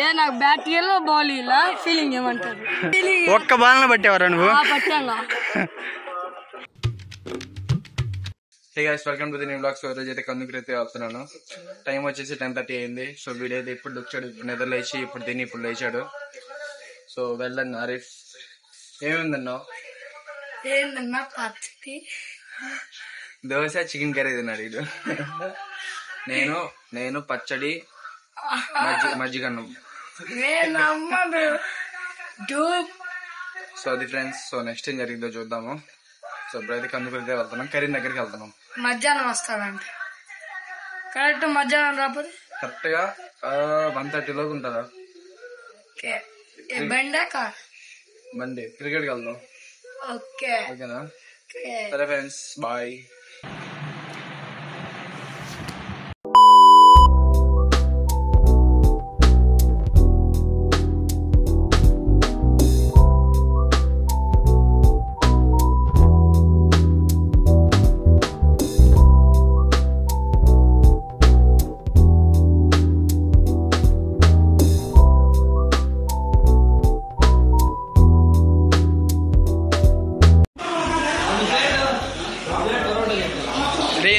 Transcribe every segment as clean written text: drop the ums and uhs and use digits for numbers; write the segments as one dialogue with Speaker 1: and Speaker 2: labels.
Speaker 1: ఏ నాకు బ్యాట్ ఇయ్యాలో బాల్ ఇలా ఫీలింగ్ ఏమంటారు
Speaker 2: ఒక్క బాల్ని పట్టేవారా నువ్వు?
Speaker 1: పట్టాంగా.
Speaker 2: Hey guys, welcome to the new blogs. రోజు అయితే కందుకు అయితే వెళ్తున్నాను. టైం వచ్చేసి 10:30 అయింది. సో వీడియో అయితే ఇప్పుడు వచ్చాడు, ఇప్పుడు నిద్ర లేచి ఇప్పుడు తిని ఇప్పుడు లేచాడు. సో వెళ్ళండి. ఆరిఫ్ ఏమైందన్నా?
Speaker 1: ఏందన్నా పచ్చడి
Speaker 2: దోశ చికెన్ కర్రీ తిన్నాడు వీడు. నేను పచ్చడి మజ్జిగన్నం. సో అది ఫ్రెండ్స్. సో నెక్స్ట్ ఏం జరిగిందో చూద్దాము. సో ఇప్పుడైతే కందుకు అయితే వెళ్తున్నాం, కరీం దగ్గరికి వెళ్తున్నాం.
Speaker 1: మధ్యాహ్నం వస్తాడంట. కరెక్ట్ మధ్యాహ్నం రాకపోతే
Speaker 2: కరెక్ట్ గా 1:30 ఉంటుందా? బండి క్రికెట్కి వెళ్దాం. ఓకేనా? సరే ఫ్రెండ్స్, బాయ్.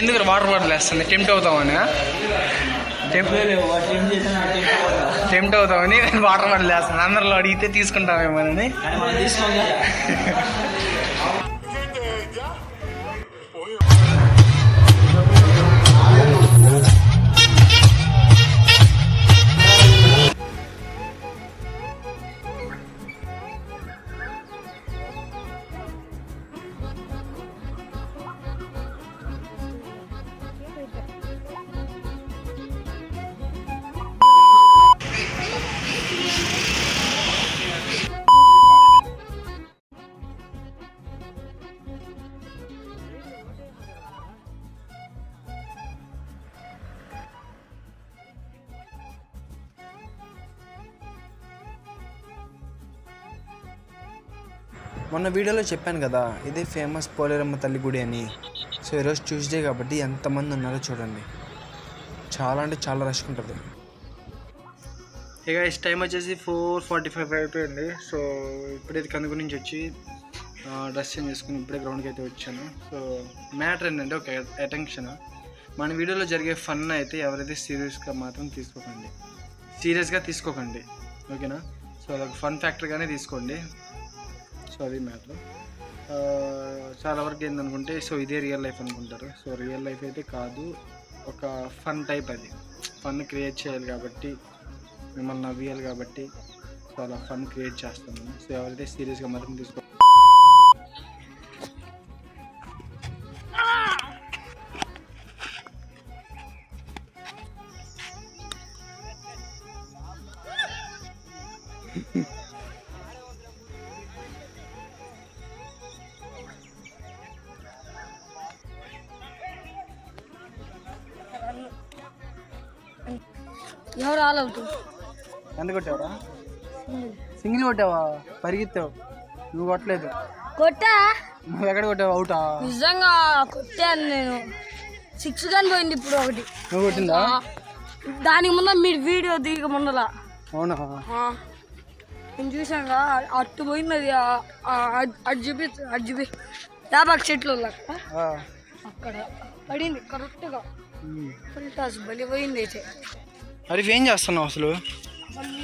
Speaker 2: ఎందుకు వాటర్ బాటిల్ వేస్తుంది? టెంప్ట్ అవుతామని వాటర్ బాటిల్ వేస్తుంది. అందరిలో అడిగితే తీసుకుంటామేమోనని. మొన్న వీడియోలో చెప్పాను కదా, ఇదే ఫేమస్ పోలేరమ్మ తల్లి గుడి అని. సో ఈరోజు ట్యూస్డే కాబట్టి ఎంతమంది ఉన్నారో చూడండి. చాలా అంటే చాలా రష్ ఉంటుంది. ఇక టైం వచ్చేసి 4:45 అయిపోయింది. సో ఇప్పుడైతే కందుకు నుంచి వచ్చి డ్రెస్ చేంజ్ చేసుకుని ఇప్పుడే గ్రౌండ్కి అయితే వచ్చాను. సో మ్యాటర్ ఏంటంటే ఒక అటెన్షన్, మన వీడియోలో జరిగే ఫన్ అయితే ఎవరైతే సీరియస్గా తీసుకోకండి. ఓకేనా? సో అదొక ఫన్ ఫ్యాక్టర్గానే తీసుకోండి. సో అది మ్యాటర్. చాలా వరకు ఏందనుకుంటే సో ఇదే రియల్ లైఫ్ అనుకుంటారు. సో రియల్ లైఫ్ అయితే కాదు, ఒక ఫన్ టైప్. అది ఫన్ క్రియేట్ చేయాలి కాబట్టి, మిమ్మల్ని నవ్వేయాలి కాబట్టి సో అలా ఫన్ క్రియేట్ చేస్తాను. సో ఎవరైతే సీరియస్గా మాత్రం తీసుకో.
Speaker 1: ఎవరు ఆల్ అవుట్?
Speaker 2: ఎంత కొట్టావా? సింగిల్ కొట్టావా? పరిగెత్తావు నువ్వు, కొట్టలేదు.
Speaker 1: కొట్టా?
Speaker 2: నువ్వు ఎక్కడ కొట్టావు? అవుటా?
Speaker 1: నిజంగా కొట్టాను నేను. 6 గన్ పోయింది ఇప్పుడు ఒకటి.
Speaker 2: నువ్వు కొట్టిందా?
Speaker 1: దానికి ముందు మీరు వీడియో దిగ ముందలా.
Speaker 2: అవునా?
Speaker 1: నేను చూసాను అట్టు పోయింది. అది అటు చూపి యాభై చెట్లు అక్కడ పడింది కరెక్ట్గా. ఫుల్ టాస్ బలి పోయింది అయితే.
Speaker 2: అరే ఏం చేస్తున్నావు అసలు?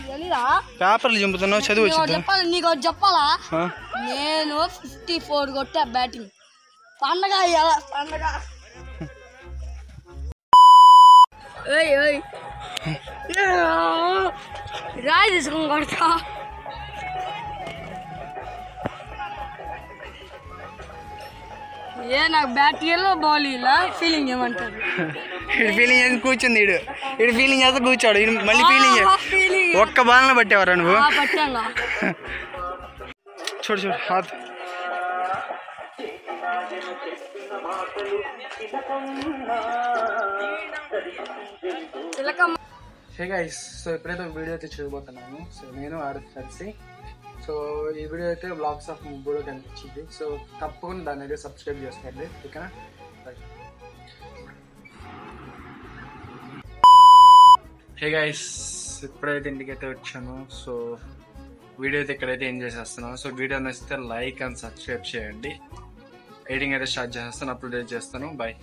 Speaker 1: తెలీదా?
Speaker 2: పేపర్లు చింపుతున్నావు, చదువు
Speaker 1: చెప్పాలి. నీకు చెప్పాలా? నేను 54 కొట్టా బ్యాటింగ్. పండగ పండగ. రాయి తీసుకొని కొడతా. ఏ నాకు బ్యాట్ ఇయ్యాలో బాల్ ఇలా ఫీలింగ్ ఏమంటారు?
Speaker 2: ఫీలింగ్ చేసి కూర్చుంది. ఇడు ఫీలింగ్ చేస్తే కూర్చోడు. మళ్ళీ ఫీలింగ్ ఒక్క బాల్ని పట్టేవారా నువ్వు?
Speaker 1: పట్టాంగా.
Speaker 2: చూడు హాత్. హే గైస్, సో ఇప్పుడైతే వీడియో అయితే చూడబోతున్నాను. సో నేను ఆరిఫ్ కలిసి. సో ఈ వీడియో అయితే బ్లాగ్స్ ఆఫ్ ముబ్బులో కనిపించింది. సో తప్పకుండా దాన్ని అయితే సబ్స్క్రైబ్ చేసుకోండి. ఓకేనా? హే గైస్, ఇప్పుడైతే ఇంటికైతే వచ్చాను. సో వీడియో అయితే ఇక్కడైతే ఏం చేసేస్తున్నాను. సో వీడియో నచ్చితే లైక్ అండ్ సబ్స్క్రైబ్ చేయండి. ఎడిటింగ్ అయితే స్టార్ట్ చేస్తాను, అప్లోడ్ చేస్తాను. బాయ్.